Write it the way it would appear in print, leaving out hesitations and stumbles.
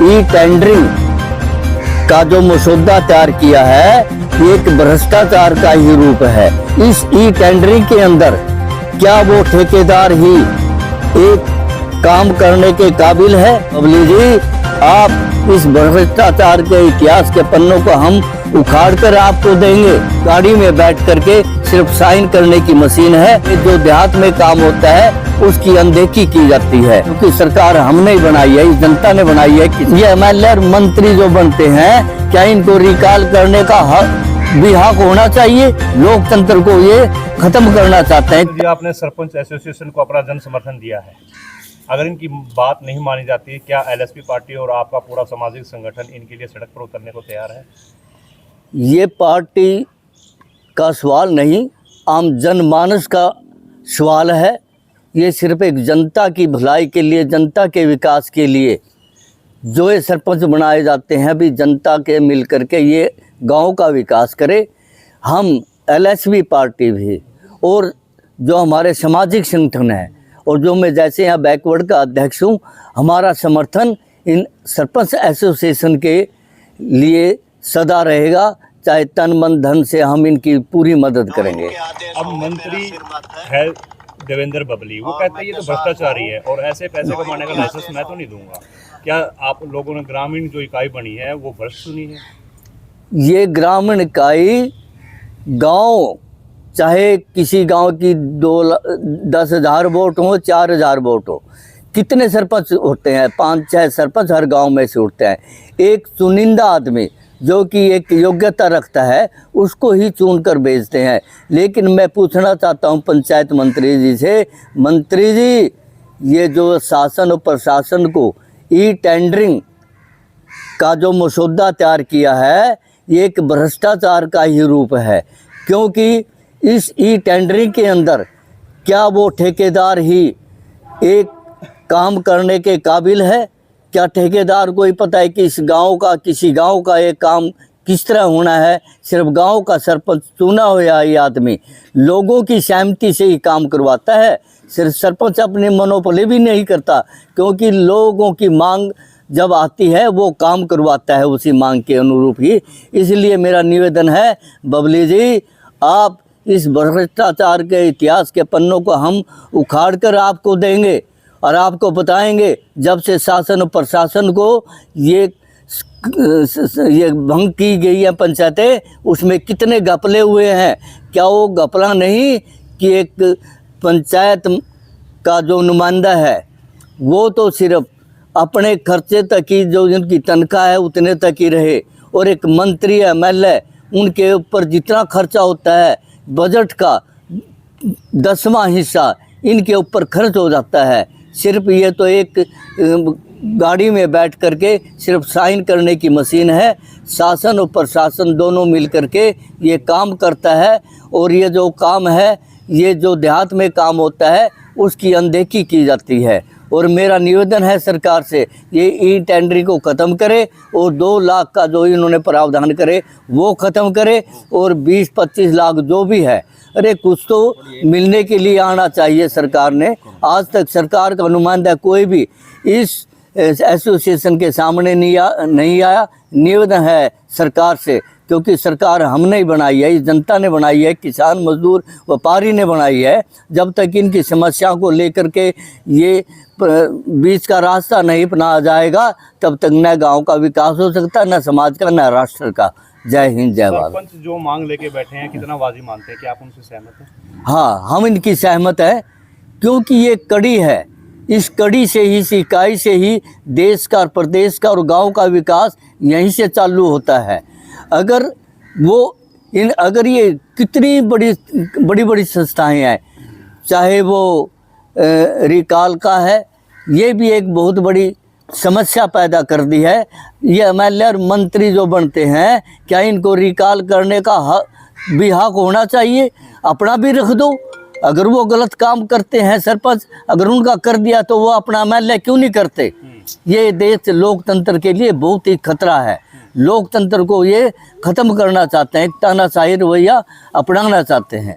E tendering का जो मसौदा तैयार किया है ये एक भ्रष्टाचार का ही रूप है। इस ई टेंडरिंग के अंदर क्या वो ठेकेदार ही एक काम करने के काबिल है? बबली जी, आप इस भ्रष्टाचार के इतिहास के पन्नों को हम उखाड़ कर आपको देंगे। गाड़ी में बैठ करके सिर्फ साइन करने की मशीन है। जो देहात में काम होता है उसकी अनदेखी की जाती है, क्योंकि सरकार हमने ही बनाई है, इस जनता ने बनाई है। ये एमएलए और मंत्री जो बनते हैं, क्या इनको रिकॉल करने का भी हक होना चाहिए? लोकतंत्र को ये खत्म करना चाहते हैं। आपने सरपंच एसोसिएशन को अपना जन समर्थन दिया है, अगर इनकी बात नहीं मानी जाती है, क्या एलएसपी पार्टी और आपका पूरा सामाजिक संगठन इनके लिए सड़क पर उतरने को तैयार है? ये पार्टी का सवाल नहीं, आम जनमानस का सवाल है। ये सिर्फ एक जनता की भलाई के लिए, जनता के विकास के लिए जो ये सरपंच बनाए जाते हैं, अभी जनता के मिल करके ये गांव का विकास करे। हम एलएसपी पार्टी भी और जो हमारे सामाजिक संगठन है और जो मैं जैसे यहाँ बैकवर्ड का अध्यक्ष हूँ, हमारा समर्थन इन सरपंच एसोसिएशन के लिए सदा रहेगा। चाहे तन मन धन से हम इनकी पूरी मदद करेंगे। अब मंत्री है देवेंद्र बबली, वो कहते हैं ये तो भ्रष्टाचारी है और ऐसे पैसे कमाने का लाइसेंस मैं तो नहीं दूंगा। क्या आप लोगों ने ग्रामीण जो इकाई बनी है वो भ्रष्ट सुनी है? ये ग्रामीण इकाई गांव, चाहे किसी गांव की 10,000 वोट हो, 4,000 वोट हो, कितने सरपंच होते हैं? 5-6 सरपंच हर गांव में से उठते हैं। एक चुनिंदा आदमी जो कि एक योग्यता रखता है उसको ही चुन कर भेजते हैं। लेकिन मैं पूछना चाहता हूं पंचायत मंत्री जी से, मंत्री जी, ये जो शासन और प्रशासन को ई टेंडरिंग का जो मसौदा तैयार किया है ये एक भ्रष्टाचार का ही रूप है, क्योंकि इस ई टेंडरिंग के अंदर क्या वो ठेकेदार ही एक काम करने के काबिल है? क्या ठेकेदार को ही पता है कि इस गांव का, किसी गांव का एक काम किस तरह होना है? सिर्फ गांव का सरपंच चुना हुआ ये आदमी लोगों की सहमति से ही काम करवाता है। सिर्फ सरपंच अपनी मनोपली भी नहीं करता, क्योंकि लोगों की मांग जब आती है वो काम करवाता है उसी मांग के अनुरूप ही। इसलिए मेरा निवेदन है बबली जी, आप इस भ्रष्टाचार के इतिहास के पन्नों को हम उखाड़ कर आपको देंगे और आपको बताएंगे जब से शासन और प्रशासन को ये भंग की गई है पंचायतें, उसमें कितने घपले हुए हैं। क्या वो घपला नहीं कि एक पंचायत का जो नुमाइंदा है वो तो सिर्फ अपने खर्चे तक ही, जो उनकी तनख्वाह है उतने तक ही रहे, और एक मंत्री एमएलए उनके ऊपर जितना खर्चा होता है बजट का 10वां हिस्सा इनके ऊपर खर्च हो जाता है। सिर्फ ये तो एक गाड़ी में बैठ करके सिर्फ साइन करने की मशीन है। शासन और प्रशासन दोनों मिल करके ये काम करता है, और ये जो काम है, ये जो देहात में काम होता है उसकी अनदेखी की जाती है। और मेरा निवेदन है सरकार से, ये ई टेंडरिंग को ख़त्म करे और 2 लाख का जो इन्होंने प्रावधान करे वो ख़त्म करे, और 20-25 लाख जो भी है, अरे कुछ तो मिलने के लिए आना चाहिए सरकार ने। आज तक सरकार का नुमाइंदा कोई भी इस एसोसिएशन के सामने नहीं आया। निवेदन है सरकार से, क्योंकि सरकार हमने ही बनाई है, इस जनता ने बनाई है, किसान मजदूर व्यापारी ने बनाई है। जब तक इनकी समस्याओं को लेकर के ये बीच का रास्ता नहीं अपनाया जाएगा, तब तक न गांव का विकास हो सकता, न समाज का, न राष्ट्र का। जय हिंद, जय भारत। सरपंच जो मांग लेके बैठे हैं, कितना वाजिब मानते हैं? कि आप उनसे सहमत हैं? हाँ, हम इनकी सहमत है, क्योंकि ये कड़ी है। इस कड़ी से ही, इस इकाई से ही देश का, प्रदेश का और गांव का विकास यहीं से चालू होता है। अगर ये कितनी बड़ी संस्थाएं हैं, चाहे वो रिकॉल का है, ये भी एक बहुत बड़ी समस्या पैदा कर दी है। ये एमएलए और मंत्री जो बनते हैं, क्या इनको रिकॉल करने का भी हक होना चाहिए? अपना भी रख दो। अगर वो गलत काम करते हैं सरपंच, अगर उनका कर दिया तो वो अपना एमएलए क्यों नहीं करते? ये देश लोकतंत्र के लिए बहुत ही खतरा है। लोकतंत्र को ये ख़त्म करना चाहते हैं, एक तानाशाही रवैया अपनाना चाहते हैं।